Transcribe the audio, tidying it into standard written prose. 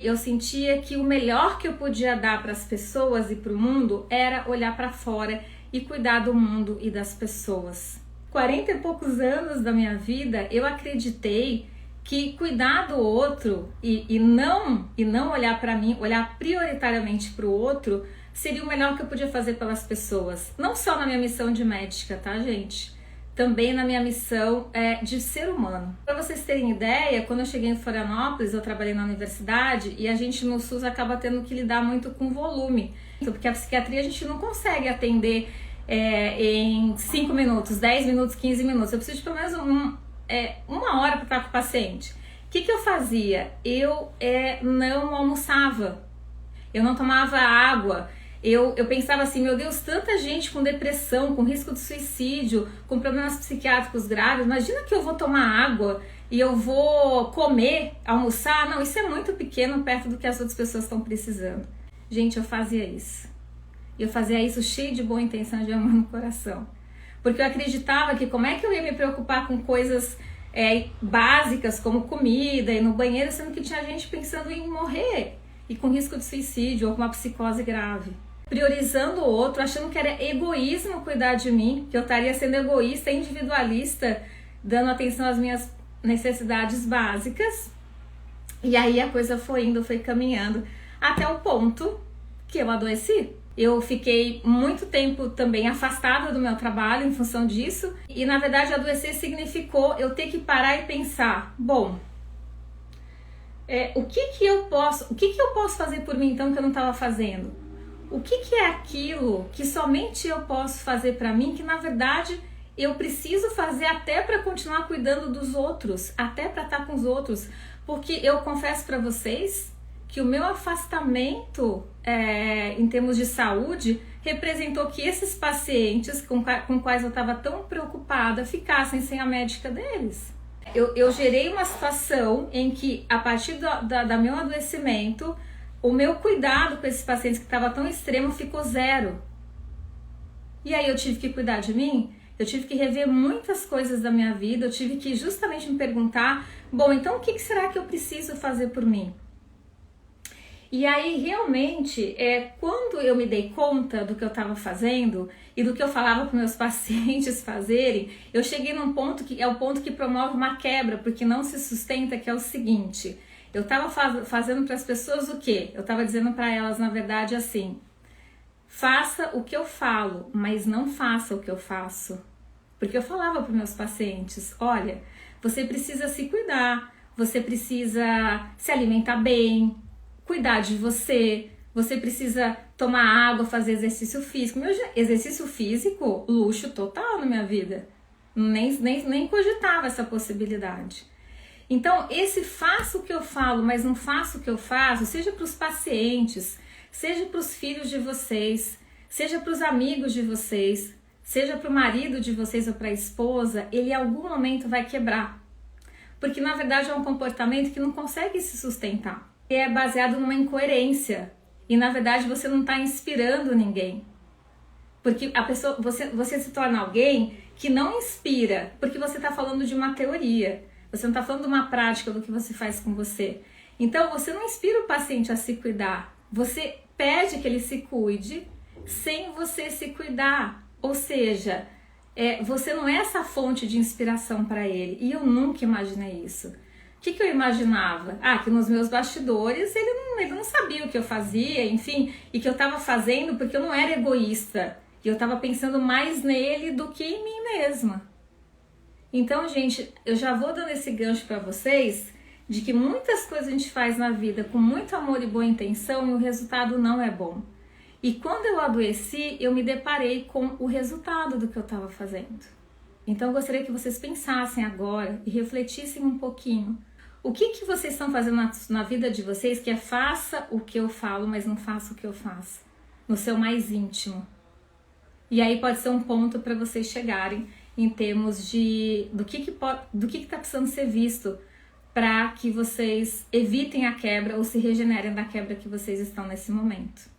Eu sentia que o melhor que eu podia dar para as pessoas e para o mundo era olhar para fora e cuidar do mundo e das pessoas. 40 e poucos anos da minha vida, eu acreditei que cuidar do outro e não olhar para mim, olhar prioritariamente para o outro, seria o melhor que eu podia fazer pelas pessoas. Não só na minha missão de médica, tá, gente? Também na minha missão de ser humano. Para vocês terem ideia, quando eu cheguei em Florianópolis, eu trabalhei na universidade e a gente no SUS acaba tendo que lidar muito com volume. Porque a psiquiatria a gente não consegue atender em 5 minutos, 10 minutos, 15 minutos. Eu preciso de pelo menos uma hora para estar com o paciente. O que eu fazia? Eu não almoçava, eu não tomava água. Eu pensava assim, meu Deus, tanta gente com depressão, com risco de suicídio, com problemas psiquiátricos graves, imagina que eu vou tomar água e eu vou comer, almoçar? Não, isso é muito pequeno perto do que as outras pessoas estão precisando. Gente, eu fazia isso. Eu fazia isso cheio de boa intenção, de amor no coração. Porque eu acreditava que como é que eu ia me preocupar com coisas básicas, como comida e no banheiro, sendo que tinha gente pensando em morrer e com risco de suicídio ou com uma psicose grave. Priorizando o outro, achando que era egoísmo cuidar de mim, que eu estaria sendo egoísta, individualista, dando atenção às minhas necessidades básicas. E aí a coisa foi indo, foi caminhando, até o ponto que eu adoeci. Eu fiquei muito tempo também afastada do meu trabalho em função disso. E na verdade adoecer significou eu ter que parar e pensar, bom, o que eu posso fazer por mim então que eu não estava fazendo? O que é aquilo que somente eu posso fazer para mim, que na verdade eu preciso fazer até para continuar cuidando dos outros, até para estar com os outros? Porque eu confesso para vocês que o meu afastamento em termos de saúde representou que esses pacientes com quais eu estava tão preocupada ficassem sem a médica deles. Eu gerei uma situação em que, a partir do meu adoecimento, o meu cuidado com esses pacientes que estava tão extremo ficou zero. E aí eu tive que cuidar de mim, eu tive que rever muitas coisas da minha vida, eu tive que justamente me perguntar, bom, então o que será que eu preciso fazer por mim? E aí realmente, quando eu me dei conta do que eu estava fazendo e do que eu falava para meus pacientes fazerem, eu cheguei num ponto que é o ponto que promove uma quebra, porque não se sustenta, que é o seguinte: eu estava fazendo para as pessoas o quê? Eu estava dizendo para elas, na verdade, assim: faça o que eu falo, mas não faça o que eu faço. Porque eu falava para meus pacientes, olha, você precisa se cuidar, você precisa se alimentar bem, cuidar de você, você precisa tomar água, fazer exercício físico. Meu exercício físico, luxo total na minha vida. Nem cogitava essa possibilidade. Então, esse faço o que eu falo, mas não faço o que eu faço, seja para os pacientes, seja para os filhos de vocês, seja para os amigos de vocês, seja para o marido de vocês ou para a esposa, ele em algum momento vai quebrar. Porque, na verdade, é um comportamento que não consegue se sustentar. É baseado numa incoerência. E, na verdade, você não está inspirando ninguém. Porque a pessoa, você se torna alguém que não inspira, porque você está falando de uma teoria. Você não está falando de uma prática do que você faz com você. Então, você não inspira o paciente a se cuidar. Você pede que ele se cuide sem você se cuidar. Ou seja, você não é essa fonte de inspiração para ele. E eu nunca imaginei isso. O que eu imaginava? Que nos meus bastidores ele não sabia o que eu fazia, enfim, e que eu estava fazendo porque eu não era egoísta. E eu estava pensando mais nele do que em mim mesma. Então, gente, eu já vou dando esse gancho para vocês de que muitas coisas a gente faz na vida com muito amor e boa intenção e o resultado não é bom. E quando eu adoeci, eu me deparei com o resultado do que eu estava fazendo. Então, eu gostaria que vocês pensassem agora e refletissem um pouquinho. O que vocês estão fazendo na vida de vocês que faça o que eu falo, mas não faça o que eu faço? No seu mais íntimo. E aí pode ser um ponto para vocês chegarem em termos do que está precisando ser visto para que vocês evitem a quebra ou se regenerem da quebra que vocês estão nesse momento.